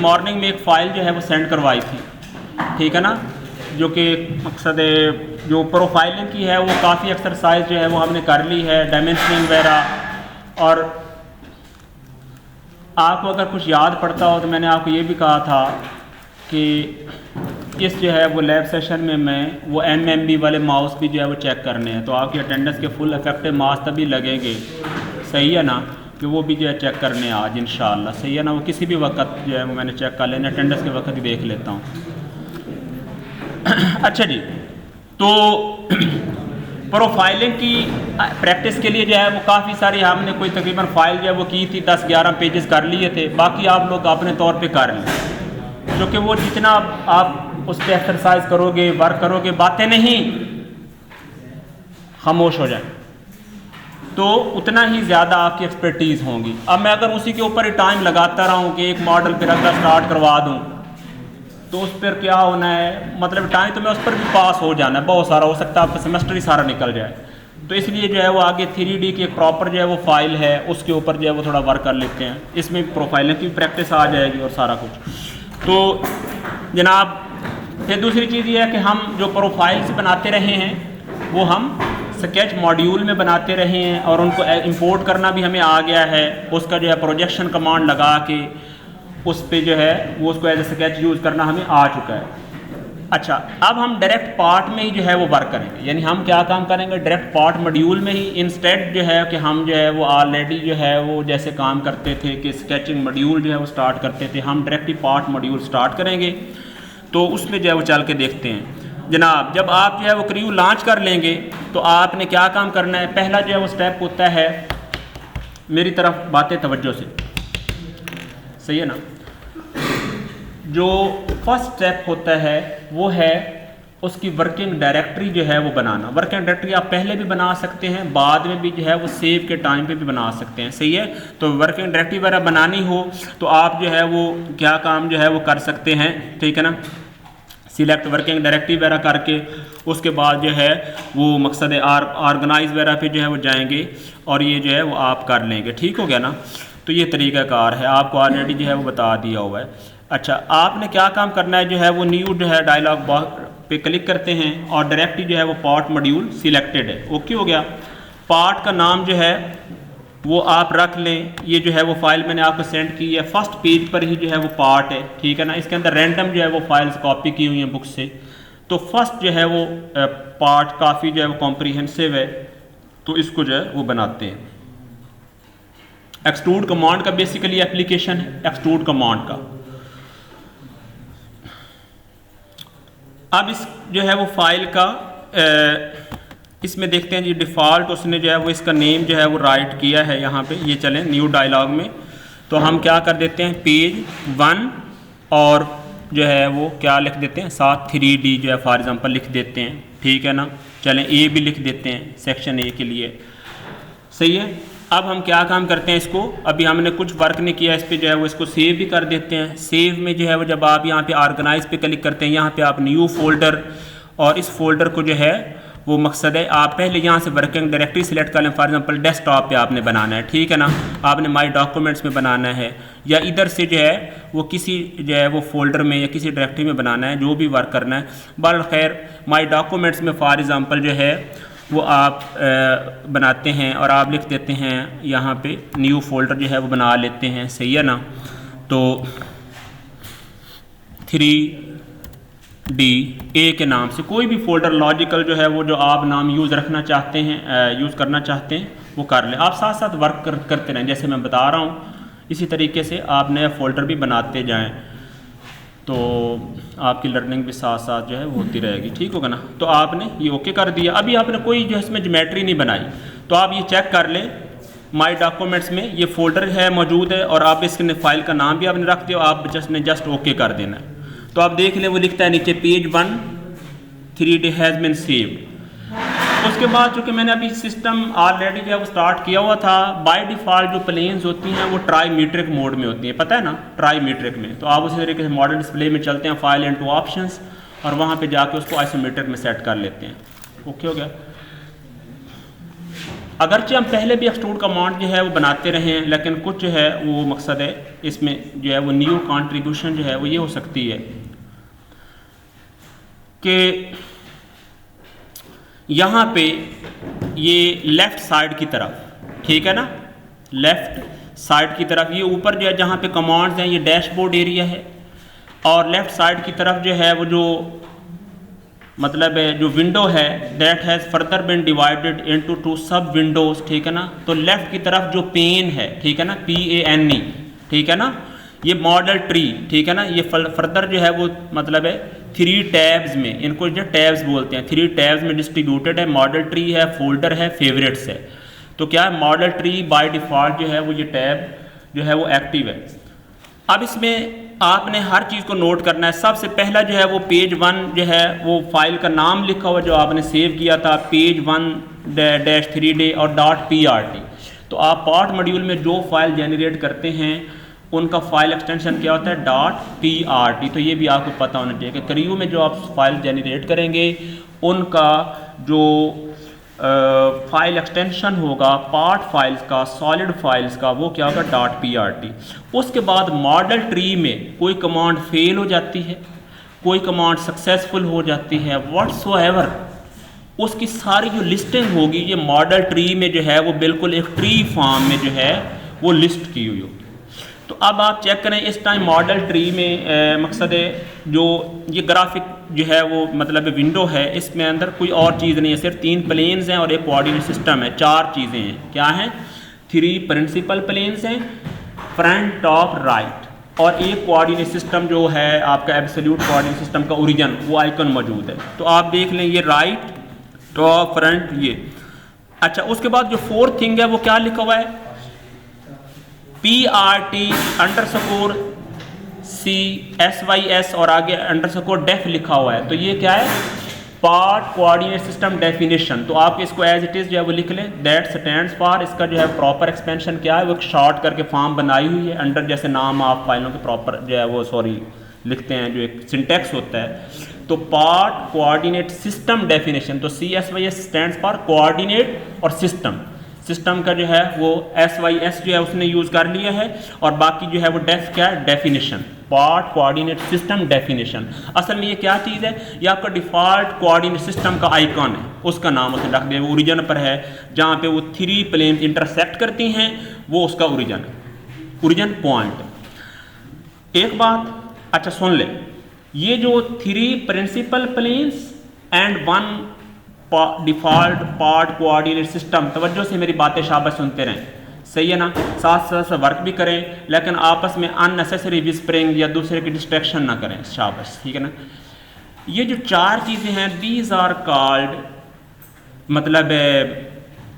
Morning में एक file जो है वो सेंड करवाई थी, ठीक है ना, जो कि मकसद जो प्रोफाइलिंग की है वो काफ़ी एक्सरसाइज जो है वो हमने कर ली है, डायमेंशनिंग वगैरह। और आपको अगर कुछ याद पड़ता हो तो मैंने आपको ये भी कहा था कि इस जो है वो लैब सेशन में मैं वो MMB वाले माउस भी जो है वो चेक करने हैं, तो आपकी अटेंडेंस के फुल इफेक्टिव मार्क्स तभी लगेंगे, सही है ना, कि वो भी जो है चेक करने हैं आज इंशाअल्लाह, सही है ना। वो किसी भी वक्त जो है वो मैंने चेक कर लेना, अटेंडेंस के वक्त ही देख लेता हूँ। अच्छा जी, तो प्रोफाइलिंग की प्रैक्टिस के लिए जो है वो काफ़ी सारी हमने कोई तकरीबन फ़ाइल जो है वो की थी, 10-11 पेजेस कर लिए थे, बाकी आप लोग अपने तौर पे कर लें, क्योंकि वो जितना आप उस पर एक्सरसाइज करोगे, वर्क करोगे, बातें नहीं खामोश हो जाए, तो उतना ही ज़्यादा आपकी एक्सपर्टीज़ होंगी। अब मैं अगर उसी के ऊपर ही टाइम लगाता रहूँ कि एक मॉडल फिर अगला स्टार्ट करवा दूँ, तो उस पर क्या होना है, मतलब टाइम तो मैं उस पर भी पास हो जाना है, बहुत सारा हो सकता है आपका सेमेस्टर ही सारा निकल जाए। तो इसलिए जो है वो आगे 3D की एक प्रॉपर जो है वो फाइल है उसके ऊपर जो है वो थोड़ा वर्क कर लेते हैं, इसमें प्रोफाइलिंग की प्रैक्टिस आ जाएगी और सारा कुछ। तो जनाब फिर दूसरी चीज़ ये है कि हम जो प्रोफाइल्स बनाते रहे हैं वो हम स्केच मॉड्यूल में बनाते रहे हैं और उनको इंपोर्ट करना भी हमें आ गया है, उसका जो है प्रोजेक्शन कमांड लगा के उस पे जो है वो उसको एज ए स्केच यूज़ करना हमें आ चुका है। अच्छा, अब हम डायरेक्ट पार्ट में ही जो है वो वर्क करेंगे, यानी हम क्या काम करेंगे, डायरेक्ट पार्ट मॉड्यूल में ही, इंस्टेड जो है कि हम जो है वो ऑलरेडी जो है वो जैसे काम करते थे कि स्केचिंग मॉड्यूल जो है वो स्टार्ट करते थे, हम डायरेक्ट ही पार्ट मॉड्यूल स्टार्ट करेंगे। तो उसमें जो है वो चल के देखते हैं जनाब। जब आप जो है वो क्रियू लॉन्च कर लेंगे तो आपने क्या काम करना है, पहला जो है वो स्टेप होता है, मेरी तरफ बातें तवज्जो से, सही है ना, जो फर्स्ट स्टेप होता है वो है उसकी वर्किंग डायरेक्टरी जो है वो बनाना। वर्किंग डायरेक्टरी आप पहले भी बना सकते हैं, बाद में भी जो है वो सेव के टाइम पे भी बना सकते हैं, सही है। तो वर्किंग डायरेक्टरी वगैरह बनानी हो तो आप जो है वो क्या काम जो है वो कर सकते हैं, ठीक है ना, सिलेक्ट वर्किंग डायरेक्टरी वगैरह करके उसके बाद जो है वो मकसद ऑर्गेनाइज वगैरह पे जो है वो जाएंगे और ये जो है वो आप कर लेंगे, ठीक हो गया ना। तो ये तरीक़ाकार है, आपको ऑलरेडी जो है वो बता दिया हुआ है। अच्छा, आपने क्या काम करना है, जो है वो न्यू जो है डायलॉग बॉक्स पे क्लिक करते हैं और डायरेक्टली जो है वो पार्ट मॉड्यूल सिलेक्टेड है, ओके हो गया। पार्ट का नाम जो है वो आप रख लें, ये जो है वो फाइल मैंने आपको सेंड की है, फर्स्ट पेज पर ही जो है वो पार्ट है, ठीक है ना। इसके अंदर रैंडम जो है वो फाइल्स कॉपी की हुई हैं बुक से, तो फर्स्ट जो है वो पार्ट काफ़ी जो है वो कॉम्प्रीहेंसिव है, तो इसको जो है वो बनाते हैं। एक्सट्रूड कमांड का बेसिकली एप्लीकेशन है, एक्सट्रूड कमांड का। अब इस जो है वो फाइल का इसमें देखते हैं जी, डिफ़ॉल्ट उसने जो है वो इसका नेम जो है वो राइट किया है यहाँ पे, ये चलें न्यू डायलॉग में, तो हम क्या कर देते हैं, पेज 1 और जो है वो क्या लिख देते हैं, साथ 3D जो है फॉर एग्जांपल लिख देते हैं, ठीक है ना। चलें ए भी लिख देते हैं सेक्शन ए के लिए, सही है। अब हम क्या काम करते हैं, इसको अभी हमने कुछ वर्क नहीं किया इस पर, जो है वो इसको सेव भी कर देते हैं। सेव में जो है वो जब आप यहाँ पे ऑर्गेनाइज पे क्लिक करते हैं, यहाँ पे आप न्यू फोल्डर, और इस फोल्डर को जो है वो मकसद है आप पहले यहाँ से वर्किंग डायरेक्टरी सिलेक्ट कर लें, फॉर एग्जांपल डेस्कटॉप पे आपने बनाना है, ठीक है ना, आपने माई डॉक्यूमेंट्स में बनाना है, या इधर से जो है वो किसी जो है वो फोल्डर में या किसी डायरेक्टरी में बनाना है, जो भी वर्क करना है। बहर खैर माई डॉक्यूमेंट्स में फॉर एग्जांपल जो है वो आप बनाते हैं और आप लिख देते हैं यहाँ पे न्यू फोल्डर जो है वो बना लेते हैं, सही है ना। तो 3D ए के नाम से कोई भी फोल्डर लॉजिकल जो है वो जो आप नाम यूज़ रखना चाहते हैं, यूज़ करना चाहते हैं वो कर लें। आप साथ साथ वर्क करते रहें, जैसे मैं बता रहा हूँ इसी तरीके से आप नया फोल्डर भी बनाते जाएं, तो आपकी लर्निंग भी साथ साथ जो है वो होती रहेगी, ठीक होगा ना। तो आपने ये ओके कर दिया। अभी आपने कोई जो है इसमें ज्योमेट्री नहीं बनाई, तो आप ये चेक कर लें माई डॉक्यूमेंट्स में ये फोल्डर है मौजूद है और आप इसके फाइल का नाम भी आपने रख दिया, आप जस्ट ओके कर देना है। तो आप देख लें वो लिखता है नीचे page 1 3D has been saved. उसके बाद चूँकि मैंने अभी सिस्टम ऑलरेडी जो है वो स्टार्ट किया हुआ था, बाय डिफ़ॉल्ट जो प्लेन्स होती हैं वो ट्राईमीट्रिक मोड में होती हैं, पता है ना, ट्राईमीट्रिक में। तो आप उसी तरीके से मॉडल डिस्प्ले में चलते हैं, फाइल एंड टू ऑप्शंस, और वहाँ पे जाके उसको आइसोमेट्रिक में सेट कर लेते हैं, ओके हो गया। अगरचे हम पहले भी एक्सट्रूड कमांड जो है वो बनाते रहे हैं, लेकिन कुछ जो है वो मकसद है इसमें जो है वो न्यू कंट्रीब्यूशन जो है वो ये हो सकती है कि यहाँ पे ये लेफ़्ट साइड की तरफ, ठीक है ना, लेफ़्ट साइड की तरफ ये ऊपर जो है जहाँ पे कमांड्स हैं ये डैशबोर्ड एरिया है, और लेफ़्ट साइड की तरफ जो है वो जो मतलब है जो विंडो है that has further bin divided into 2 सब विंडोज़, ठीक है ना। तो लेफ़्ट की तरफ जो पेन है, ठीक है ना, PANE, ठीक है ना, ये मॉडल ट्री, ठीक है ना, ये फर्दर जो है वो मतलब है 3 टैब्स में, इनको जो टैब्स बोलते हैं, 3 टैब्स में डिस्ट्रीब्यूटेड है। मॉडल ट्री है, फोल्डर है, फेवरेट्स है। तो क्या है, मॉडल ट्री बाय डिफ़ॉल्ट जो है वो ये टैब जो है वो एक्टिव है। अब इसमें आपने हर चीज़ को नोट करना है। सबसे पहला जो है वो पेज 1 जो है वो फाइल का नाम लिखा हुआ जो आपने सेव किया था, पेज 1-3 और .prt। तो आप पार्ट मॉड्यूल में जो फाइल जनरेट करते हैं उनका फाइल एक्सटेंशन क्या होता है, .prt। तो ये भी आपको पता होना चाहिए कि क्रियो में जो आप फाइल जनरेट करेंगे उनका जो फाइल एक्सटेंशन होगा पार्ट फाइल्स का, सॉलिड फाइल्स का, वो क्या होगा, .prt। उसके बाद मॉडल ट्री में कोई कमांड फेल हो जाती है, कोई कमांड सक्सेसफुल हो जाती है, व्हाट्सोएवर उसकी सारी जो लिस्टिंग होगी ये मॉडल ट्री में जो है वो बिल्कुल एक ट्री फॉर्म में जो है वो लिस्ट की हुई होगी। तो अब आप चेक करें इस टाइम मॉडल ट्री में मकसद है जो ये ग्राफिक जो है वो मतलब विंडो है, इसमें अंदर कोई और चीज़ नहीं है, सिर्फ 3 प्लेन्स हैं और एक कोऑर्डिनेट सिस्टम है। 4 चीज़ें हैं, क्या हैं, 3 प्रिंसिपल प्लेन्स हैं, फ्रंट, टॉप, राइट, और एक कोऑर्डिनेट सिस्टम जो है आपका एब्सोल्यूट कोऑर्डिनेट सिस्टम का ओरिजिन, वो आइकन मौजूद है। तो आप देख लें ये राइट, टॉप, फ्रंट, ये। अच्छा, उसके बाद जो 4th थिंग है वो क्या लिखा हुआ है, PRT_CSYS और आगे _def लिखा हुआ है। तो ये क्या है, पार्ट कोऑर्डिनेट सिस्टम डेफिनेशन। तो आप इसको एज इट इज़ जो है वो लिख लें, दैट स्टैंड्स फॉर, इसका जो है प्रॉपर एक्सपेंशन क्या है, वो एक शॉर्ट करके फॉर्म बनाई हुई है अंडर, जैसे नाम आप फाइलों के प्रॉपर जो है वो लिखते हैं, जो एक सिंटेक्स होता है। तो पार्ट कोऑर्डिनेट सिस्टम डेफिनेशन, तो CSYS स्टैंड्स फॉर कोऑर्डिनेट और सिस्टम। सिस्टम का जो है वो SYS जो है उसने यूज़ कर लिया है, और बाकी जो है वो डेफ क्या है, definition, part coordinate system definition. असल में ये क्या चीज़ है, ये आपका डिफ़ॉल्ट कोऑर्डिनेट सिस्टम का आइकॉन है, उसका नाम उसे रख दे, वो ओरिजिन पर है, जहाँ पे वो 3 प्लेन इंटरसेक्ट करती हैं वो उसका ओरिजिन है, ओरिजिन पॉइंट। एक बात अच्छा सुन ले, ये जो 3 principal planes and 1 default part coordinate system, तवज्जो से मेरी बातें शाबाश सुनते रहें, सही है ना, साथ साथ वर्क भी करें, लेकिन आपस में अननेसेसरी विस्परिंग या दूसरे की डिस्ट्रैक्शन ना करें, शाबाश, ठीक है ना। ये जो 4 चीज़ें हैं, दीज आर कॉल्ड मतलब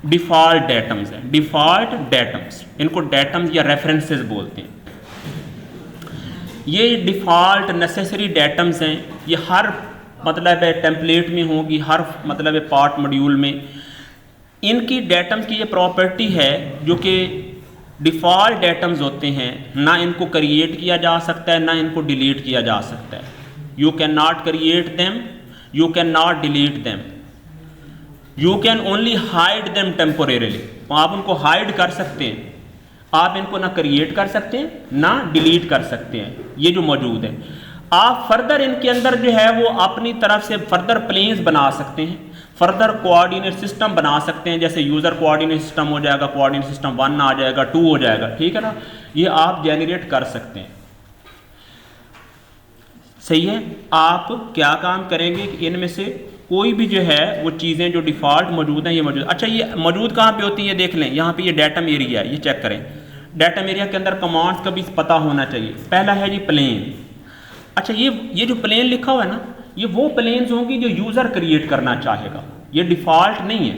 डिफ़ॉल्ट डेटम्स हैं, डिफ़ॉल्ट डेटम्स, इनको डेटम्स या रेफरेंसेस बोलते हैं। ये डिफ़ॉल्ट नेसेसरी डेटम्स हैं, ये हर मतलब टेम्पलेट में होगी, हर मतलब पार्ट मॉड्यूल में। इनकी डेटम्स की ये प्रॉपर्टी है जो कि डिफ़ॉल्ट डेटम्स होते हैं, ना इनको क्रिएट किया जा सकता है ना इनको डिलीट किया जा सकता है। You can not create them, you can not delete them, you can only hide them temporarily. आप उनको हाइड कर सकते हैं, आप इनको ना क्रिएट कर सकते हैं ना डिलीट कर सकते हैं, ये जो मौजूद है। आप फर्दर इनके अंदर जो है वो अपनी तरफ से फर्दर प्लेन्स बना सकते हैं, फर्दर कोऑर्डिनेट सिस्टम बना सकते हैं, जैसे यूज़र कोऑर्डिनेट सिस्टम हो जाएगा, कोऑर्डिनेट सिस्टम 1 आ जाएगा, 2 हो जाएगा, ठीक है ना, ये आप जनरेट कर सकते हैं, सही है। आप क्या काम करेंगे कि इनमें से कोई भी जो है वो चीज़ें जो डिफ़ॉल्ट मौजूद हैं ये मौजूद। अच्छा, ये मौजूद कहाँ पे होती है, ये देख लें, यहाँ पे ये डेटम एरिया है, ये चेक करें। डेटम एरिया के अंदर कमांड्स का भी पता होना चाहिए। पहला है जी प्लेन। अच्छा, ये जो प्लेन लिखा हुआ है ना, ये वो प्लेन्स होंगी जो यूज़र क्रिएट करना चाहेगा, ये डिफ़ॉल्ट नहीं है।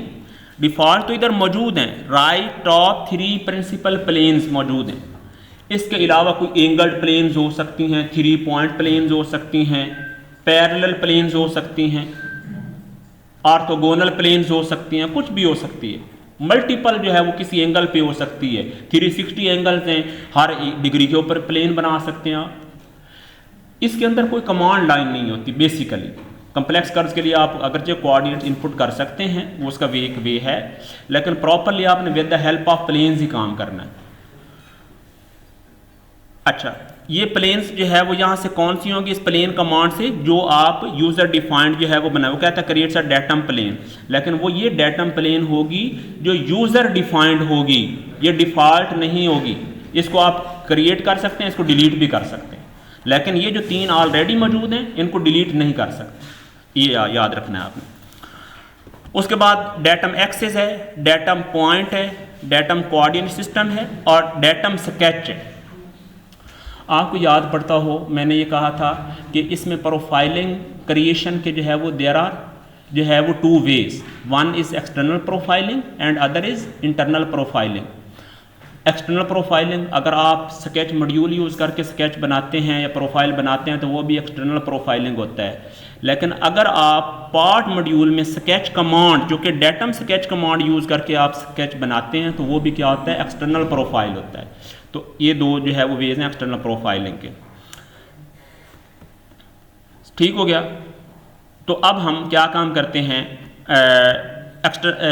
डिफ़ॉल्ट तो इधर मौजूद हैं, राइट टॉप 3 प्रिंसिपल प्लेन्स मौजूद हैं। इसके अलावा कोई एंगल्ड प्लेन्स हो सकती हैं, 3 पॉइंट प्लेन्स हो सकती हैं, पैरेलल प्लेन्स हो सकती हैं, ऑर्थोगोनल प्लेन्स हो सकती हैं, कुछ भी हो सकती है। मल्टीपल जो है वो किसी एंगल पे हो सकती है, 360 एंगल्स हैं, हर डिग्री के ऊपर प्लेन बना सकते हैं आप। इसके अंदर कोई कमांड लाइन नहीं होती बेसिकली, कम्प्लेक्स कर्व्स के लिए आप अगरचे कोऑर्डिनेट इनपुट कर सकते हैं, वो उसका एक वे है, लेकिन प्रॉपरली आपने with the help of plans ही काम करना है। अच्छा, ये प्लेन्स जो है वो यहाँ से कौन सी होंगी, इस प्लेन कमांड से जो आप यूज़र डिफाइंड जो है वो बनाए, वो कहता है क्रिएट्स अ डेटम प्लेन, लेकिन वो ये डेटम प्लेन होगी जो यूज़र डिफाइंड होगी, ये डिफ़ॉल्ट नहीं होगी। इसको आप क्रिएट कर सकते हैं, इसको डिलीट भी कर सकते हैं, लेकिन ये जो 3 ऑलरेडी मौजूद हैं इनको डिलीट नहीं कर सकते, ये याद रखना है आपने। उसके बाद डेटम एक्सेस है, डेटम पॉइंट है, डेटम कोऑर्डिनेट सिस्टम है और डेटम स्केच है। आपको याद पड़ता हो मैंने ये कहा था कि इसमें प्रोफाइलिंग क्रिएशन के जो है वो देयर आर जो है वो 2 ways, one is external profiling and other is internal profiling. External profiling अगर आप स्केच मॉड्यूल यूज़ करके स्केच बनाते हैं या प्रोफाइल बनाते हैं तो वो भी एक्सटर्नल प्रोफाइलिंग होता है, लेकिन अगर आप पार्ट मॉड्यूल में स्केच कमांड जो कि डेटम स्केच कमांड यूज़ करके आप स्केच बनाते हैं तो वो भी क्या होता है, एक्सटर्नल प्रोफाइल होता है। तो ये 2 जो है वो वेज हैं एक्सटर्नल प्रोफाइलिंग के। ठीक हो गया। तो अब हम क्या काम करते हैं,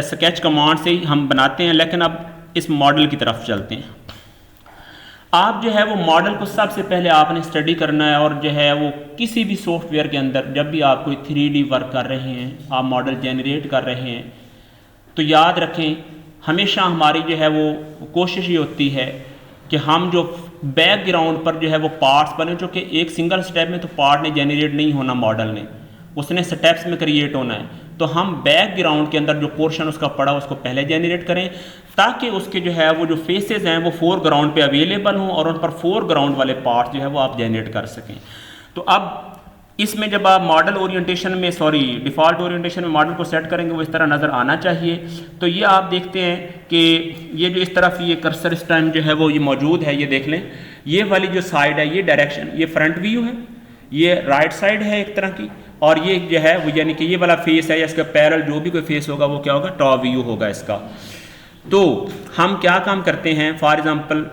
स्केच कमांड से ही हम बनाते हैं, लेकिन अब इस मॉडल की तरफ चलते हैं। आप जो है वो मॉडल को सबसे पहले आपने स्टडी करना है, और जो है वो किसी भी सॉफ्टवेयर के अंदर जब भी आप कोई 3D वर्क कर रहे हैं, आप मॉडल जनरेट कर रहे हैं, तो याद रखें हमेशा हमारी जो है वो कोशिश ये होती है कि हम जो बैकग्राउंड पर जो है वो पार्ट्स बने, जो कि एक सिंगल स्टेप में तो पार्ट ने जनरेट नहीं होना, मॉडल ने उसने स्टेप्स में क्रिएट होना है, तो हम बैकग्राउंड के अंदर जो पोर्शन उसका पड़ा उसको पहले जनरेट करें ताकि उसके जो है वो जो फेसेस हैं वो फोरग्राउंड पे अवेलेबल हों और उन पर फोरग्राउंड वाले पार्ट्स जो है वो आप जनरेट कर सकें। तो अब इसमें जब आप मॉडल ओरिएंटेशन में डिफ़ॉल्ट ओरिएंटेशन में मॉडल को सेट करेंगे वो इस तरह नज़र आना चाहिए। तो ये आप देखते हैं कि ये जो इस तरफ ये कर्सर इस टाइम जो है वो ये मौजूद है, ये देख लें, ये वाली जो साइड है ये डायरेक्शन, ये फ्रंट व्यू है, ये राइट साइड है एक तरह की, और ये जो है वो यानी कि ये वाला फेस है या इसका पैरेलल जो भी कोई फेस होगा वो क्या होगा, टॉप व्यू होगा इसका। तो हम क्या काम करते हैं, फॉर एग्जांपल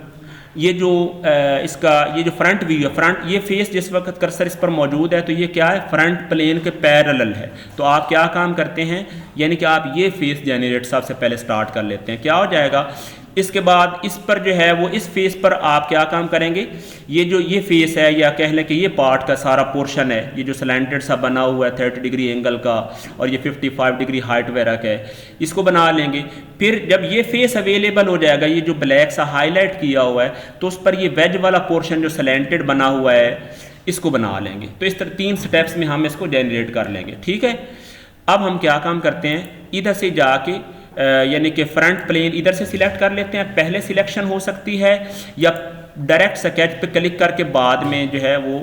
ये जो ये जो फ्रंट व्यू है, फ्रंट ये फेस जिस वक्त कर्सर इस पर मौजूद है तो ये क्या है, फ्रंट प्लेन के पैरेलल है। तो आप क्या काम करते हैं, यानी कि आप ये फेस जनरेट सबसे पहले स्टार्ट कर लेते हैं। क्या हो जाएगा, इसके बाद इस पर जो है वो इस फेस पर आप क्या काम करेंगे, ये जो ये फेस है या कह लें कि ये पार्ट का सारा पोर्शन है, ये जो स्लैंटेड सा बना हुआ है 30 डिग्री एंगल का और ये 55 डिग्री हाइट वगैरह का है, इसको बना लेंगे। फिर जब ये फेस अवेलेबल हो जाएगा, ये जो ब्लैक सा हाईलाइट किया हुआ है, तो उस पर ये वेज वाला पोर्शन जो स्लैंटेड बना हुआ है इसको बना लेंगे। तो इस तरह 3 स्टेप्स में हम इसको जनरेट कर लेंगे। ठीक है, अब हम क्या काम करते हैं, इधर से जाके यानी कि फ्रंट प्लेन इधर से सिलेक्ट कर लेते हैं, पहले सिलेक्शन हो सकती है या डायरेक्ट स्केच पे क्लिक करके बाद में जो है वो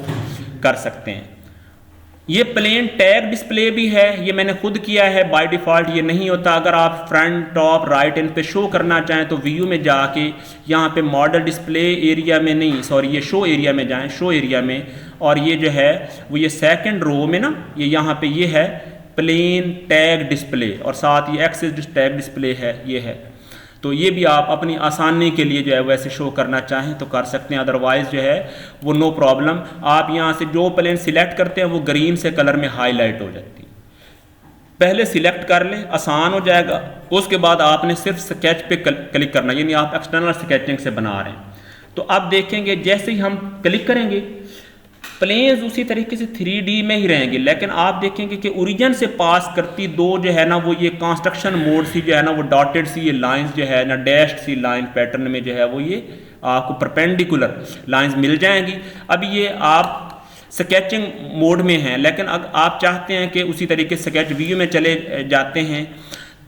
कर सकते हैं। ये प्लेन टैग डिस्प्ले भी है, ये मैंने खुद किया है, बाय डिफ़ॉल्ट ये नहीं होता। अगर आप फ्रंट टॉप राइट इन पे शो करना चाहें तो व्यू में जाके यहाँ पे मॉडल डिस्प्ले एरिया में नहीं, सॉरी ये शो एरिया में जाएं, शो एरिया में, और ये जो है वो ये सेकंड रो में ना, ये यहाँ पे ये है प्लेन टैग डिस्प्ले और साथ ये एक्सेस टैग डिस्प्ले है, ये है। तो ये भी आप अपनी आसानी के लिए जो है वैसे शो करना चाहें तो कर सकते हैं, अदरवाइज़ जो है वो नो प्रॉब्लम। आप यहाँ से जो प्लेन सिलेक्ट करते हैं वो ग्रीन से कलर में हाईलाइट हो जाती है। पहले सिलेक्ट कर लें, आसान हो जाएगा। उसके बाद आपने सिर्फ स्केच पे क्लिक करना, यानी आप एक्सटर्नल स्केचिंग से बना रहे हैं। तो अब देखेंगे जैसे ही हम क्लिक करेंगे प्लेन्स उसी तरीके से 3D में ही रहेंगे, लेकिन आप देखेंगे कि ओरिजिन से पास करती 2 जो है ना वो ये कंस्ट्रक्शन मोड सी जो है ना वो डॉटेड सी ये लाइंस जो है ना डैश्ड सी लाइन पैटर्न में जो है वो ये आपको परपेंडिकुलर लाइंस मिल जाएंगी। अब ये आप स्केचिंग मोड में हैं, लेकिन अगर आप चाहते हैं कि उसी तरीके से स्केच व्यू में चले जाते हैं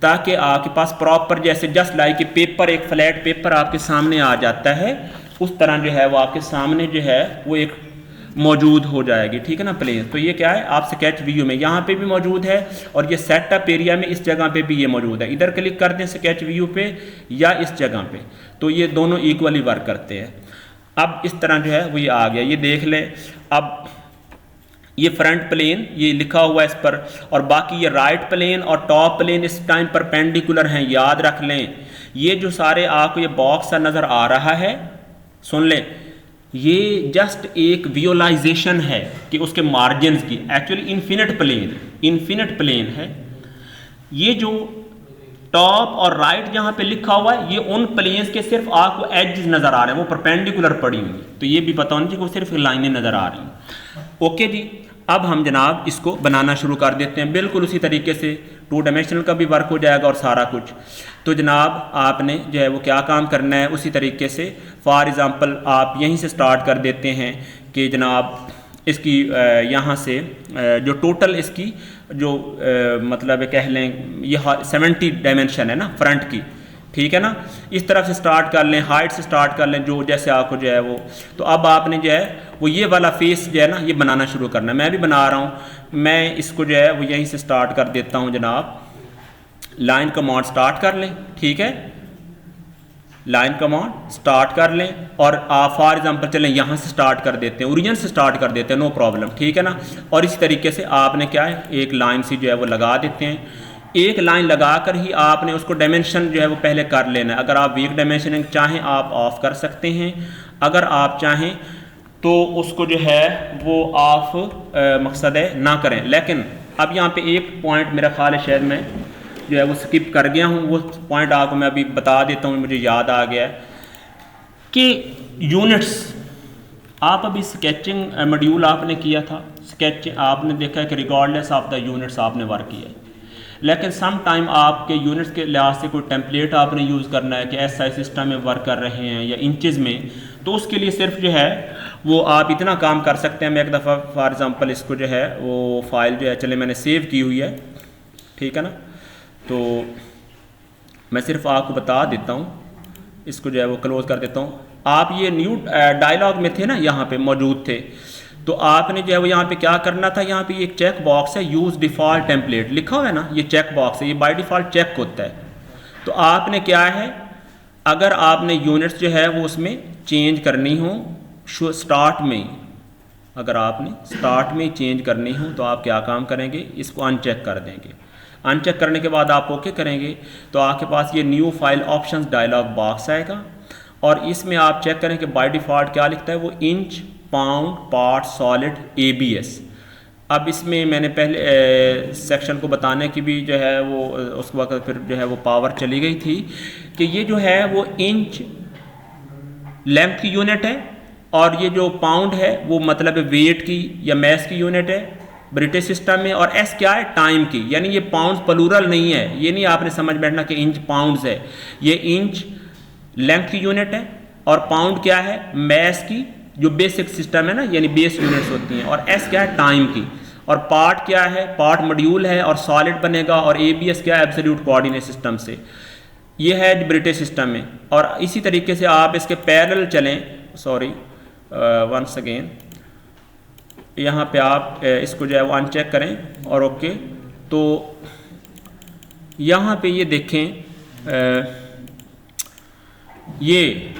ताकि आपके पास प्रॉपर जैसे जस्ट लाइक पेपर, एक फ्लैट पेपर आपके सामने आ जाता है, उस तरह जो है वो आपके सामने जो है वो एक मौजूद हो जाएगी। ठीक है ना प्लेन। तो ये क्या है, आप स्केच व्यू में यहाँ पे भी मौजूद है और ये सेटअप एरिया में इस जगह पे भी ये मौजूद है। इधर क्लिक करते हैं स्केच व्यू पे या इस जगह पे, तो ये दोनों इक्वली वर्क करते हैं। अब इस तरह जो है वो ये आ गया, ये देख लें। अब ये फ्रंट प्लेन ये लिखा हुआ है इस पर, और बाकी ये राइट प्लेन और टॉप प्लेन इस टाइम परपेंडिकुलर हैं, याद रख लें। ये जो सारे आपको ये बॉक्स सा नज़र आ रहा है, सुन लें, ये जस्ट एक विजुअलाइजेशन है कि उसके मार्जिन्स की, एक्चुअली इन्फिनिट प्लेन है। ये जो टॉप और राइट जहाँ पे लिखा हुआ है, ये उन प्लेन्स के सिर्फ आपको एज नज़र आ रहे हैं, वो परपेंडिकुलर पड़ी हुई, तो ये भी पता होना चाहिए कि वो सिर्फ लाइनें नज़र आ रही हैं। ओके जी, अब हम जनाब इसको बनाना शुरू कर देते हैं। बिल्कुल उसी तरीके से 2 डायमेंशनल का भी वर्क हो जाएगा और सारा कुछ। तो जनाब आपने जो है वो क्या काम करना है, उसी तरीके से फॉर एग्ज़ाम्पल आप यहीं से स्टार्ट कर देते हैं कि जनाब इसकी यहाँ से जो टोटल इसकी जो मतलब कह लें ये 70 डायमेंशन है ना फ्रंट की, ठीक है ना। इस तरफ से स्टार्ट कर लें, हाइट से स्टार्ट कर लें, जो जैसे आपको जो है वो। तो अब आपने जो है वो ये वाला फेस जो है ना ये बनाना शुरू करना है। मैं भी बना रहा हूँ, मैं इसको जो है वो यहीं से स्टार्ट कर देता हूँ जनाब। लाइन कमांड स्टार्ट कर लें, ठीक है, लाइन कमांड स्टार्ट कर लें और आप फॉर एग्जांपल चलें यहाँ से स्टार्ट कर देते हैं, ओरिजिन से स्टार्ट कर देते हैं, नो प्रॉब्लम, ठीक है ना। और इसी तरीके से आपने क्या है एक लाइन सी जो है वो लगा देते हैं। एक लाइन लगा कर ही आपने उसको डायमेंशन जो है वो पहले कर लेना है। अगर आप वीक डायमेंशनिंग चाहें आप ऑफ कर सकते हैं, अगर आप चाहें तो उसको जो है वो ऑफ मकसद है ना करें। लेकिन अब यहाँ पे एक पॉइंट मेरा ख्याल है शायद मैं जो है वो स्किप कर गया हूँ, वो पॉइंट आपको मैं अभी बता देता हूँ, मुझे याद आ गया है कि यूनिट्स आप अभी स्केचिंग मॉड्यूल आपने किया था, स्केच आपने देखा है कि रिगार्डलेस ऑफ द यूनिट्स आपने वर्क किया है, लेकिन सम टाइम आपके यूनिट्स के लिहाज से कोई टेम्पलेट आपने यूज़ करना है कि एसआई सिस्टम में वर्क कर रहे हैं या इंचज़ में, तो उसके लिए सिर्फ जो है वो आप इतना काम कर सकते हैं। मैं एक दफ़ा फॉर एग्ज़ाम्पल इसको जो है वो फाइल जो है चले मैंने सेव की हुई है, ठीक है ना, तो मैं सिर्फ आपको बता देता हूँ, इसको जो है वो क्लोज़ कर देता हूँ। आप ये न्यू डायलॉग में थे ना, यहाँ पे मौजूद थे, तो आपने जो है वो यहाँ पे क्या करना था, यहाँ पे एक चेक बॉक्स है यूज़ डिफ़ॉल्ट टेम्पलेट लिखा हुआ है ना, ये चेक बॉक्स है, ये बाय डिफ़ॉल्ट चेक होता है। तो आपने क्या है, अगर आपने यूनिट्स जो है वो उसमें चेंज करनी हो स्टार्ट में, अगर आपने स्टार्ट में चेंज करनी हो तो आप क्या काम करेंगे, इसको अनचेक कर देंगे। अनचेक करने के बाद आप ओके करेंगे तो आपके पास ये new file options dialog box आएगा और इसमें आप चेक करें कि बाय डिफ़ॉल्ट क्या लिखता है, वो inch pound part solid ABS। अब इसमें मैंने पहले सेक्शन को बताने की भी जो है वो उस वक्त फिर जो है वो पावर चली गई थी कि ये जो है वो इंच लेंथ की यूनिट है और ये जो पाउंड है वो मतलब वेट की या मैस की यूनिट है ब्रिटिश सिस्टम में, और एस क्या है, टाइम की, यानी ये पाउंड्स प्लूरल नहीं है, ये नहीं आपने समझ बैठना कि इंच पाउंड्स है, ये इंच लेंथ की यूनिट है और पाउंड क्या है, मैस की जो बेसिक सिस्टम है ना, यानी बेस यूनिट्स होती हैं, और एस क्या है, टाइम की, और पार्ट क्या है, पार्ट मॉड्यूल है और सॉलिड बनेगा, और ABS क्या है, एब्सोल्यूट कोऑर्डिनेट सिस्टम से, ये है ब्रिटिश सिस्टम में। और इसी तरीके से आप इसके पैरेलल चलें, सॉरी वंस अगेन, यहाँ पे आप इसको जो है वो अनचेक करें और ओके। तो यहाँ पे ये देखें ये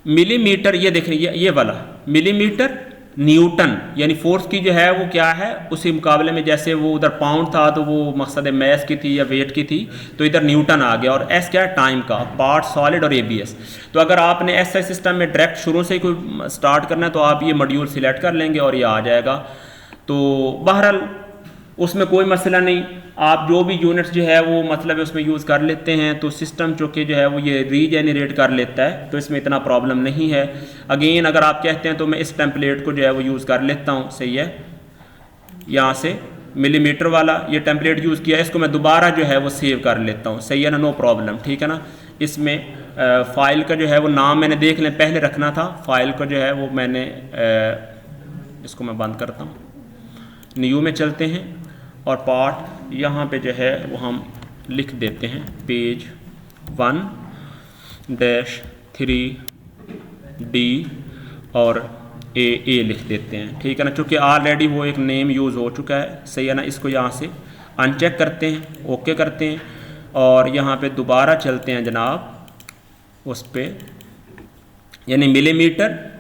मिलीमीटर, ये देखें ये वाला मिलीमीटर न्यूटन, यानी फोर्स की जो है वो क्या है, उसी मुकाबले में जैसे वो उधर पाउंड था तो वो मकसद मैस की थी या वेट की थी, तो इधर न्यूटन आ गया, और एस क्या है, टाइम का, पार्ट सॉलिड और ABS। तो अगर आपने SI सिस्टम में डायरेक्ट शुरू से ही कोई स्टार्ट करना है तो आप ये मॉड्यूल सिलेक्ट कर लेंगे और ये आ जाएगा। तो बहरहाल उसमें कोई मसला नहीं, आप जो भी यूनिट्स जो है वो मतलब उसमें यूज़ कर लेते हैं, तो सिस्टम चूँकि जो है वो ये रीजेनरेट कर लेता है, तो इसमें इतना प्रॉब्लम नहीं है। अगेन अगर आप कहते हैं तो मैं इस टेम्पलेट को जो है वो यूज़ कर लेता हूँ, सही है, यहाँ से मिलीमीटर वाला ये टेम्पलेट यूज़ किया, इसको मैं दोबारा जो है वो सेव कर लेता हूँ, सही है ना, नो प्रॉब्लम, ठीक है ना। इसमें फ़ाइल का जो है वो नाम मैंने देख लें पहले रखना था, फ़ाइल का जो है वो मैंने इसको मैं बंद करता हूँ, न्यू में चलते हैं और पार्ट यहाँ पे जो है वो हम लिख देते हैं पेज 1-3D और A लिख देते हैं, ठीक है ना, चूँकि ऑलरेडी वो एक नेम यूज़ हो चुका है, सही है ना। इसको यहाँ से अनचेक करते हैं, ओके करते हैं और यहाँ पे दोबारा चलते हैं जनाब उस पर, यानी millimetre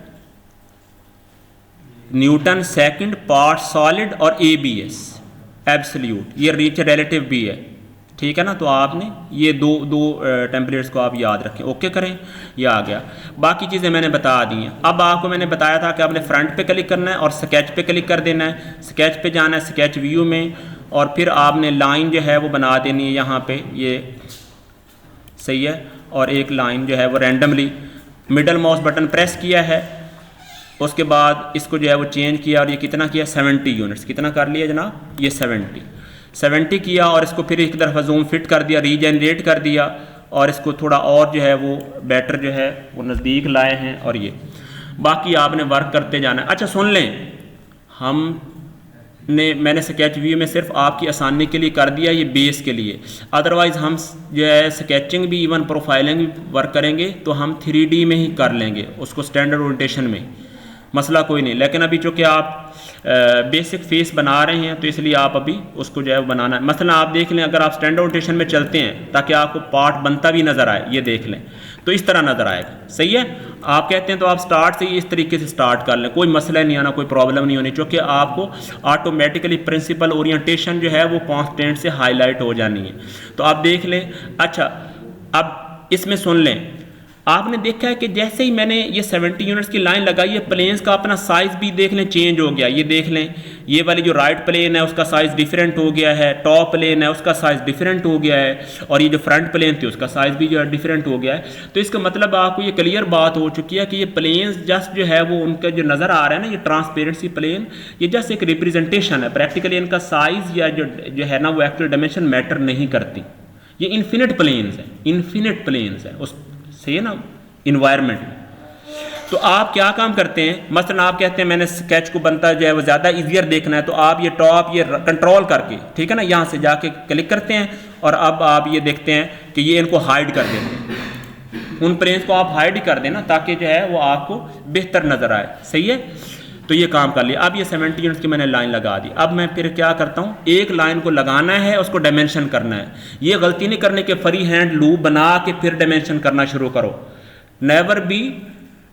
Newton second part solid और ABS एब्सोल्यूट, ये रीच रिलेटिव भी है, ठीक है ना। तो आपने ये दो टेम्पलेट्स को आप याद रखें, ओके करें, ये आ गया। बाकी चीज़ें मैंने बता दी हैं। अब आपको मैंने बताया था कि आपने फ्रंट पे क्लिक करना है और स्केच पे क्लिक कर देना है, स्केच पे जाना है, स्केच व्यू में, और फिर आपने लाइन जो है वो बना देनी है यहाँ पे, ये सही है। और एक लाइन जो है वो randomly, middle mouse button press किया है, उसके बाद इसको जो है वो चेंज किया और ये कितना किया 70 यूनिट्स, कितना कर लिया जनाब, ये 70 किया, और इसको फिर एक तरफ जूम फिट कर दिया, रीजनरेट कर दिया, और इसको थोड़ा और जो है वो बेटर जो है वो नज़दीक लाए हैं। और ये बाकी आपने वर्क करते जाना है। अच्छा सुन लें, मैंने स्केच व्यू में सिर्फ आपकी आसानी के लिए कर दिया, ये बेस के लिए। अदरवाइज़ हम जो है स्केचिंग भी, इवन प्रोफाइलिंग भी वर्क करेंगे तो हम 3D में ही कर लेंगे उसको, स्टैंडर्ड ओरिएंटेशन में, मसला कोई नहीं। लेकिन अभी चूँकि आप बेसिक फेस बना रहे हैं तो इसलिए आप अभी उसको जो है बनाना है। मसलन आप देख लें, अगर आप स्टैंडर्ड ओरिएंटेशन में चलते हैं ताकि आपको पार्ट बनता भी नज़र आए, ये देख लें तो इस तरह नज़र आएगा, सही है। आप कहते हैं तो आप स्टार्ट से ही इस तरीके से स्टार्ट कर लें, कोई मसला नहीं आना, कोई प्रॉब्लम नहीं होनी, क्योंकि आपको ऑटोमेटिकली प्रिंसिपल ओरिएंटेशन जो है वो कॉन्स्टेंट से हाईलाइट हो जानी है। तो आप देख लें। अच्छा अब इसमें सुन लें, आपने देखा है कि जैसे ही मैंने ये 70 यूनिट्स की लाइन लगाई है, प्लेन्स का अपना साइज़ भी देख लें चेंज हो गया। ये देख लें, ये वाली जो राइट प्लेन है उसका साइज़ डिफरेंट हो गया है, टॉप प्लेन है उसका साइज़ डिफरेंट हो गया है, और ये जो फ्रंट प्लेन थी उसका साइज़ भी जो है डिफरेंट हो गया है। तो इसका मतलब आपको ये क्लियर बात हो चुकी है कि ये प्लेन्स जस्ट जो है वो उनका जो नज़र आ रहा है ना, ये ट्रांसपेरेंसी प्लेन, ये जस्ट एक रिप्रेजेंटेशन है। प्रैक्टिकली इनका साइज़ या जो है ना वो एक्चुअल डायमेंशन मैटर नहीं करती। ये इन्फिनिट प्लेन्स है, इन्फिनिट प्लेन्स है उस, सही है ना, इन्वायरमेंट में। तो आप क्या काम करते हैं, मसलन आप कहते हैं मैंने स्केच को बनता जो है वो ज़्यादा ईजियर देखना है, तो आप ये टॉप ये कंट्रोल करके, ठीक है ना, यहाँ से जाके क्लिक करते हैं, और अब आप ये देखते हैं कि ये इनको हाइड कर देते हैं, उन प्लेन्स को आप हाइड ही कर देना ताकि जो है वो आपको बेहतर नज़र आए, सही है। तो ये काम कर लिया। अब ये 70 यूनिट्स की मैंने लाइन लगा दी। अब मैं फिर क्या करता हूँ, एक लाइन को लगाना है, उसको डायमेंशन करना है। ये गलती नहीं करने के फ्री हैंड लूप बना के फिर डायमेंशन करना शुरू करो। Never be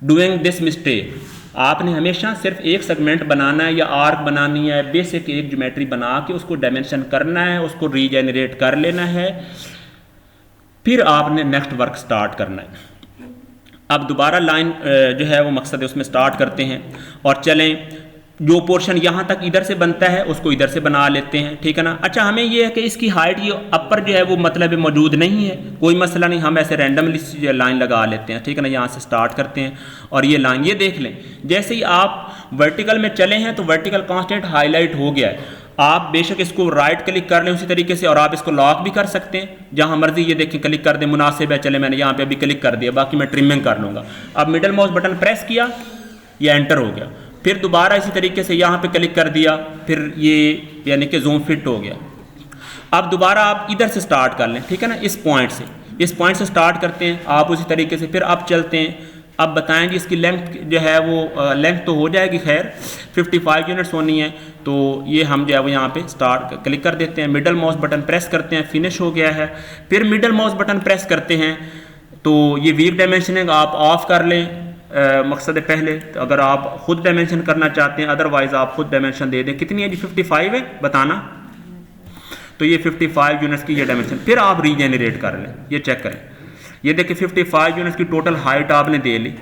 doing this mistake. आपने हमेशा सिर्फ एक सेगमेंट बनाना है या आर्क बनानी है, बेसिक एक ज्योमेट्री बना के उसको डायमेंशन करना है, उसको रीजेनरेट कर लेना है, फिर आपने नेक्स्ट वर्क स्टार्ट करना है। अब दोबारा लाइन जो है वो मकसद है उसमें स्टार्ट करते हैं और चलें, जो पोर्शन यहाँ तक इधर से बनता है उसको इधर से बना लेते हैं, ठीक है ना। अच्छा हमें ये है कि इसकी हाइट ये अपर जो है वो मतलब मौजूद नहीं है, कोई मसला नहीं, हम ऐसे रैंडमली लाइन लगा लेते हैं, ठीक है ना। यहाँ से स्टार्ट करते हैं और ये लाइन, ये देख लें, जैसे ही आप वर्टिकल में चले हैं तो वर्टिकल कांस्टेंट हाईलाइट हो गया है। आप बेशक इसको राइट क्लिक कर लें उसी तरीके से, और आप इसको लॉक भी कर सकते हैं जहाँ मर्जी, ये देखें क्लिक कर दें, मुनासिब है। चले मैंने यहाँ पे अभी क्लिक कर दिया, बाकी मैं ट्रिमिंग कर लूँगा। अब मिडल माउस बटन प्रेस किया, ये एंटर हो गया, फिर दोबारा इसी तरीके से यहाँ पे क्लिक कर दिया, फिर ये यानी कि जूम फिट हो गया। अब दोबारा आप इधर से स्टार्ट कर लें, ठीक है ना, इस पॉइंट से स्टार्ट करते हैं आप उसी तरीके से, फिर आप चलते हैं। अब बताएं जी इसकी लेंथ जो है वो लेंथ तो हो जाएगी, खैर 55 यूनिट्स होनी है, तो ये हम जो है वो यहाँ पे स्टार्ट क्लिक कर देते हैं, मिडल माउस बटन प्रेस करते हैं, फिनिश हो गया है। फिर मिडल माउस बटन प्रेस करते हैं तो ये वीक डायमेंशनिंग आप ऑफ कर लें, मकसद है पहले, तो अगर आप खुद डायमेंशन करना चाहते हैं, अदरवाइज आप खुद डायमेंशन दे दें। कितनी है जी, 55 है बताना, तो ये 55 यूनिट्स की ये डायमेंशन, फिर आप रीजेनरेट कर लें, ये चेक करें, ये देखिए 55 यूनिट्स की टोटल हाइट आपने दे ली।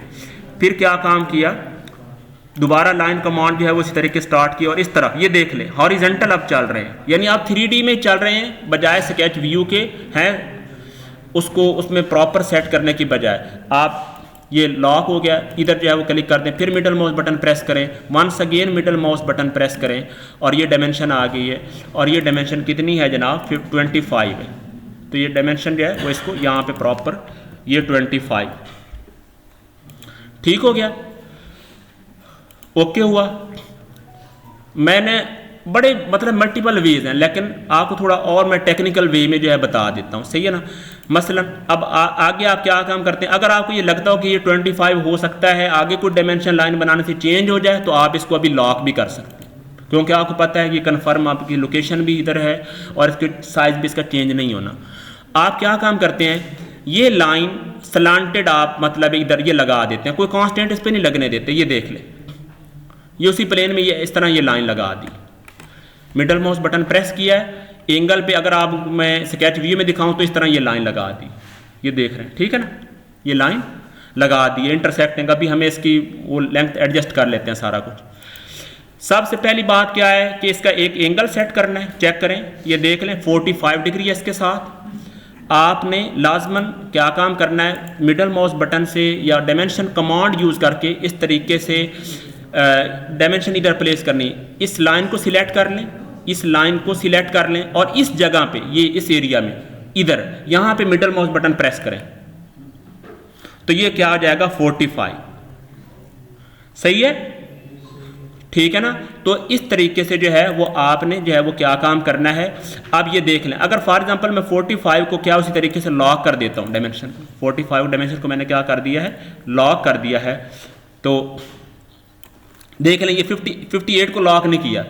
फिर क्या काम किया, दोबारा लाइन कमांड जो है वो इसी तरीके स्टार्ट किया और इस तरह ये देख लें हॉरिजॉन्टल अब चल रहे हैं, यानी आप 3D में चल रहे हैं बजाय स्केच व्यू के हैं, उसको उसमें प्रॉपर सेट करने की बजाय। आप ये लॉक हो गया, इधर जो है वो क्लिक कर दें, फिर मिडल माउस बटन प्रेस करें, once again middle mouse button press करें और ये डायमेंशन आ गई है। और ये डायमेंशन कितनी है जनाब, 25 है, तो ये डायमेंशन जो है वो इसको यहाँ पे प्रॉपर ये 25 ठीक हो गया, ओके हुआ। मैंने बड़े मतलब मल्टीपल वेज हैं, लेकिन आपको थोड़ा और मैं टेक्निकल वे में जो है बता देता हूँ, सही है ना। मसलन अब आगे आप क्या काम करते हैं, अगर आपको ये लगता हो कि ये 25 हो सकता है, आगे कोई डायमेंशन लाइन बनाने से चेंज हो जाए, तो आप इसको अभी लॉक भी कर सकते हैं, क्योंकि आपको पता है कि कन्फर्म आपकी लोकेशन भी इधर है और इसके साइज़ भी इसका चेंज नहीं होना। आप क्या काम करते हैं, ये लाइन स्लांटेड आप मतलब इधर ये लगा देते हैं, कोई कांस्टेंट इस पर नहीं लगने देते। ये देख ले, ये उसी प्लेन में ये इस तरह ये लाइन लगा दी, मिडल माउस बटन प्रेस किया है, एंगल पे अगर आप मैं स्केच व्यू में दिखाऊं तो इस तरह ये लाइन लगा दी, ये देख रहे हैं, ठीक है ना, ये लाइन लगा दी है इंटरसेक्टिंग। अभी हमें इसकी वो लेंथ एडजस्ट कर लेते हैं सारा कुछ। सबसे पहली बात क्या है कि इसका एक एंगल सेट करना है, चेक करें, ये देख लें 45 डिग्री है इसके साथ। आपने लाजमन क्या काम करना है, मिडल माउस बटन से या डायमेंशन कमांड यूज़ करके इस तरीके से डायमेंशन इधर प्लेस करनी है। इस लाइन को सिलेक्ट कर लें, इस लाइन को सिलेक्ट कर लें और इस जगह पे, ये इस एरिया में इधर यहाँ पे मिडल माउस बटन प्रेस करें तो ये क्या आ जाएगा 45। सही है, ठीक है ना। तो इस तरीके से जो है वो आपने जो है वो क्या काम करना है। अब ये देख लें, अगर फॉर एग्जांपल मैं 45 को क्या उसी तरीके से लॉक कर देता हूँ, डायमेंशन 45 डायमेंशन को मैंने क्या कर दिया है, लॉक कर दिया है। तो देख लें ये 58 को लॉक नहीं किया,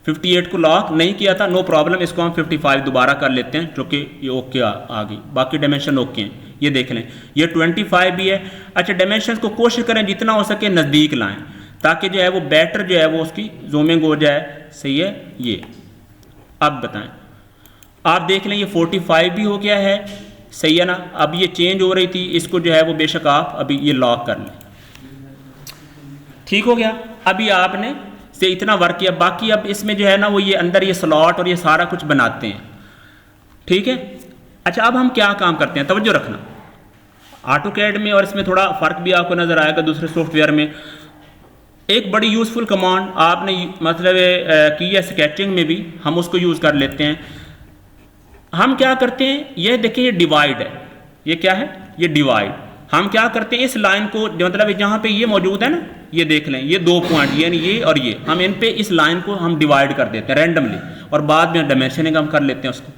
58 को लॉक नहीं किया था, नो प्रॉब्लम। इसको हम 55 दोबारा कर लेते हैं, जो कि ये ओके आ गई, बाकी डायमेंशन ओके हैं। ये देख लें ये 25 भी है। अच्छा, डायमेंशन को कोशिश करें जितना हो सके नज़दीक लाएं ताकि जो है वो बेटर जो है वो उसकी जूमिंग हो जाए। सही है, ये अब बताएं, आप देख लें ये 45 भी हो गया है, सही है ना। अब ये चेंज हो रही थी, इसको जो है वो बेशक आप अभी ये लॉक कर लें, ठीक हो गया। अभी आपने से इतना वर्क किया, बाकी अब इसमें जो है ना वो ये अंदर ये स्लॉट और ये सारा कुछ बनाते हैं, ठीक है। अच्छा, अब हम क्या काम करते हैं, तवज्जो रखना, ऑटोकैड में और इसमें थोड़ा फ़र्क भी आपको नज़र आएगा दूसरे सॉफ्टवेयर में। एक बड़ी यूज़फुल कमांड आपने मतलब की है स्केचिंग में भी, हम उसको यूज़ कर लेते हैं। हम क्या करते हैं, ये देखिए ये डिवाइड है, ये क्या है, ये डिवाइड। हम क्या करते हैं, इस लाइन को मतलब जहाँ पे ये मौजूद है ना, ये देख लें ये 2 पॉइंट यानी ये और ये, हम इन पे इस लाइन को हम डिवाइड कर देते हैं रैंडमली और बाद में डायमेंशनिंग हम कर लेते हैं उसको।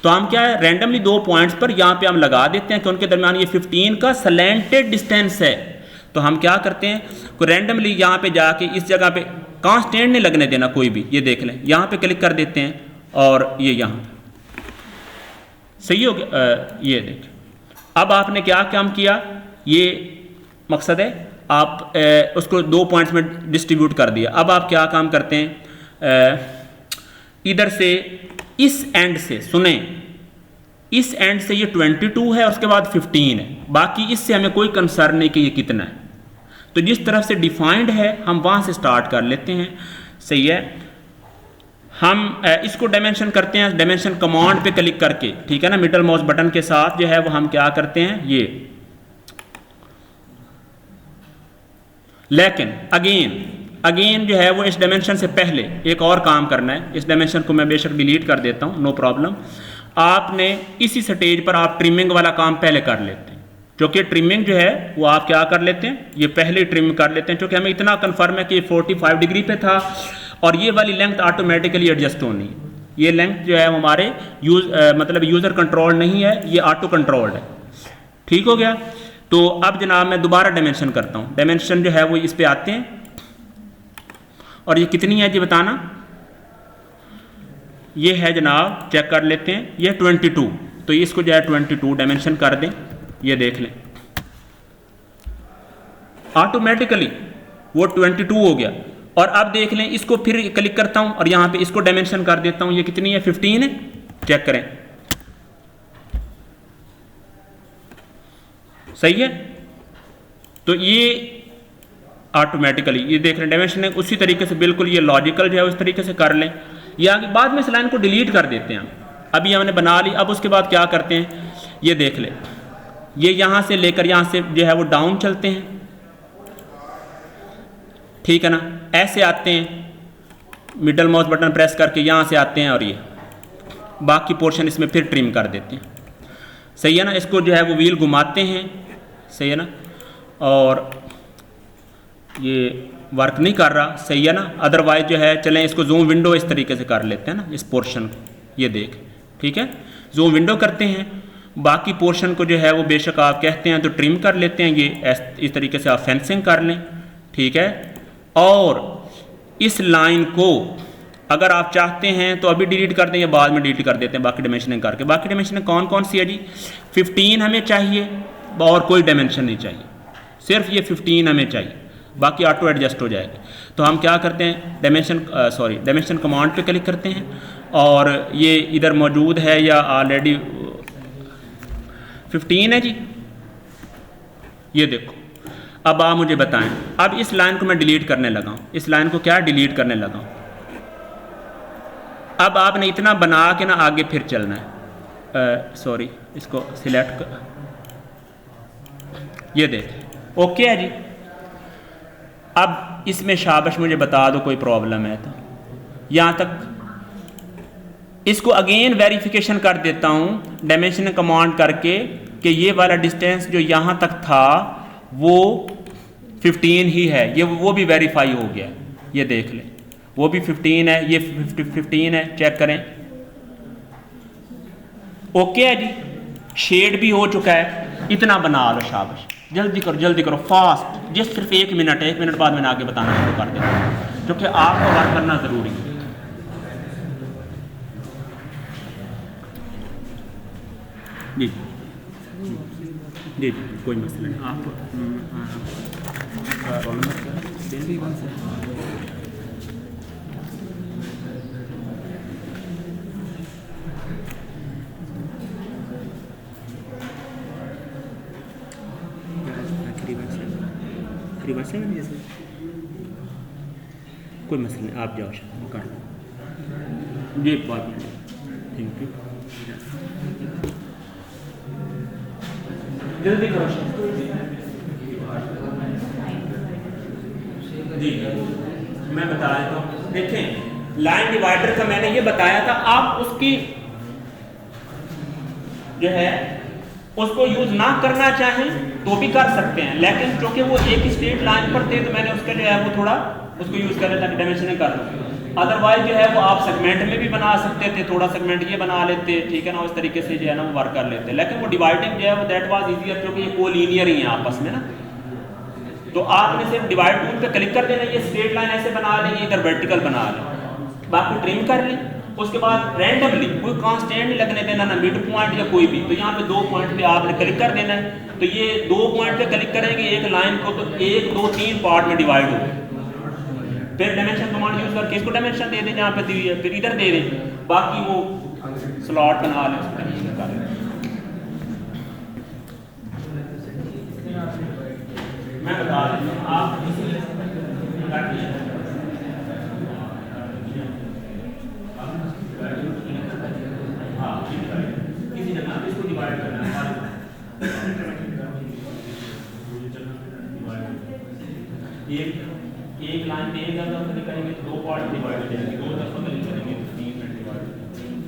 तो हम क्या है, रैंडमली 2 पॉइंट्स पर यहाँ पे हम लगा देते हैं कि उनके दरमियान ये 15 का सलेंटेड डिस्टेंस है। तो हम क्या करते हैं, को रैंडमली यहाँ पे जाके इस जगह पे कांस्टेंट नहीं लगने देना कोई भी, ये देख लें यहाँ पे क्लिक कर देते हैं और ये यहाँ सही हो गया। ये देख, अब आपने क्या काम किया, ये मकसद है आप उसको 2 पॉइंट्स में डिस्ट्रीब्यूट कर दिया। अब आप क्या काम करते हैं, इधर से इस एंड से, सुने, इस एंड से ये 22 है और उसके बाद 15 है, बाकी इससे हमें कोई कंसर्न नहीं कि ये कितना है। तो जिस तरफ से डिफाइंड है हम वहाँ से स्टार्ट कर लेते हैं, सही है। हम इसको डायमेंशन करते हैं डायमेंशन कमांड पे क्लिक करके, ठीक है ना, मिडल माउस बटन के साथ जो है वो हम क्या करते हैं, ये लेकिन अगेन जो है वो इस डायमेंशन से पहले एक और काम करना है। इस डायमेंशन को मैं बेशक डिलीट कर देता हूँ, नो प्रॉब्लम। आपने इसी स्टेज पर आप ट्रिमिंग वाला काम पहले कर लेते हैं, क्योंकि ट्रिमिंग जो है वो आप क्या कर लेते हैं, ये पहले ट्रिम कर लेते हैं, क्योंकि हमें इतना कन्फर्म है कि 45 डिग्री पे था और ये वाली लेंथ ऑटोमेटिकली एडजस्ट होनी है। ये लेंथ जो है हमारे मतलब यूज़र कंट्रोल नहीं है, ये ऑटो कंट्रोल्ड है, ठीक हो गया। तो अब जनाब मैं दोबारा डायमेंशन करता हूँ। डायमेंशन जो है वो इस पे आते हैं और ये कितनी है जी बताना, ये है जनाब, चेक कर लेते हैं, ये 22। तो इसको जो है 22 डायमेंशन कर दें, ये देख लें ऑटोमेटिकली वो 22 हो गया। और अब देख लें, इसको फिर क्लिक करता हूं और यहां पे इसको डायमेंशन कर देता हूं, ये कितनी है, 15 है, चेक करें, सही है। तो ये ऑटोमेटिकली ये देख रहे हैं डायमेंशन उसी तरीके से, बिल्कुल ये लॉजिकल जो है उस तरीके से कर लें। ये आगे बाद में इस लाइन को डिलीट कर देते हैं हम, अभी हमने बना ली। अब उसके बाद क्या करते हैं, ये देख लें, ये यहां से लेकर यहां से जो है वो डाउन चलते हैं, ठीक है ना, ऐसे आते हैं, मिडल माउस बटन प्रेस करके यहां से आते हैं और ये बाकी पोर्शन इसमें फिर ट्रिम कर देते हैं, सही है ना। इसको जो है वो व्हील घुमाते हैं, सही है ना, और ये वर्क नहीं कर रहा, सही है ना। अदरवाइज जो है चलें इसको जूम विंडो इस तरीके से कर लेते हैं ना, इस पोर्शन को, ये देख, ठीक है, जूम विंडो करते हैं। बाकी पोर्शन को जो है वो बेशक आप कहते हैं तो ट्रिम कर लेते हैं, ये इस तरीके से आप फेंसिंग कर लें, ठीक है। और इस लाइन को अगर आप चाहते हैं तो अभी डिलीट कर दें या बाद में डिलीट कर देते हैं बाकी डायमेंशनिंग करके। बाकी डायमेंशनिंग कौन कौन सी है जी, 15 हमें चाहिए और कोई डायमेंशन नहीं चाहिए, सिर्फ ये 15 हमें चाहिए, बाकी ऑटो एडजस्ट हो जाएगी। तो हम क्या करते हैं, डायमेंशन कमांड पे क्लिक करते हैं और ये इधर मौजूद है या ऑलरेडी 15 है जी। ये देखो, अब आप मुझे बताएं, अब इस लाइन को मैं डिलीट करने लगा हूँ, इस लाइन को क्या डिलीट करने लगा हूँ। अब आपने इतना बना के ना आगे फिर चलना है, सॉरी इसको सिलेक्ट कर, ये देख ओके है जी। अब इसमें शाबाश मुझे बता दो कोई प्रॉब्लम है तो। यहाँ तक इसको अगेन वेरिफिकेशन कर देता हूँ डायमेंशन कमांड करके कि ये वाला डिस्टेंस जो यहाँ तक था वो 15 ही है, ये वो भी वेरीफाई हो गया। ये देख लें, वो भी 15 है, ये 15 है, चेक करें। ओके है जी, शेड भी हो चुका है। इतना बना लो, शाबाश, जल्दी करो फास्ट। जिस सिर्फ 1 मिनट है, 1 मिनट बाद मैंने आगे बताना शुरू कर देता हूँ, क्योंकि आपको वर्क करना ज़रूरी है। जी जी कोई मसला नहीं, आप जैसे कोई मसला नहीं, आप जाओ कर लो। जी बात थैंक यू, जल्दी करो जी। मैं बता देता हूँ, देखें लाइन डिवाइडर का मैंने ये बताया था, आप उसकी जो है उसको यूज ना करना चाहें तो भी कर सकते हैं, लेकिन चूंकि वो एक स्ट्रेट लाइन पर थे तो मैंने उसका जो है वो थोड़ा उसको यूज कर लेता, डायमेंशन कर लो। अदरवाइज जो है वो आप सेगमेंट में भी बना सकते थे, थोड़ा सेगमेंट ये बना लेते, ठीक है ना, उस तरीके से जो है ना वो वर्क कर लेते। लेकिन वो डिवाइडिंग जो है वो दैट वाज इजियर, क्योंकि ये कोलिनियर ही है आपस में ना। तो आपने सिर्फ डिवाइड टूल पे क्लिक कर देना, ये स्ट्रेट लाइन ऐसे बना लें, इधर वर्टिकल बना लें, बाकी ट्रिम कर लें। उसके बाद रैंडमली कोई कांस्टेंट नहीं लगने देना, ना मिड पॉइंट या कोई भी। तो यहाँ पे 2 पॉइंट पे आपने क्लिक कर देना है, तो ये 2 पॉइंट पे क्लिक करेंगे एक लाइन को, तो 1 2 3 पार्ट में डिवाइड हो। फिर डायमेंशन कमांड यूज करके इसको डायमेंशन दे दें जहाँ पे दी है, फिर इधर दे दें, बाकी वो स्लॉट बना लें, उसको डायमेंशन कर लें। मैं बता देता हूँ, आप किसी जगह इसको डिवाइड करना है, एक लाइन पे 1 दफा क्लिक करेंगे तो 2 पार्ट डिवाइड हो जाएंगे, 2 दफा क्लिक करेंगे तो 3 में डिवाइड हो जाएंगे।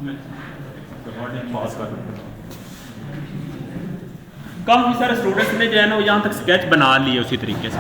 मैं रिकॉर्डिंग पॉज कर दूँ। काफ़ी सारे स्टूडेंट्स ने जो है ना वो यहाँ तक स्केच बना लिए उसी तरीके से।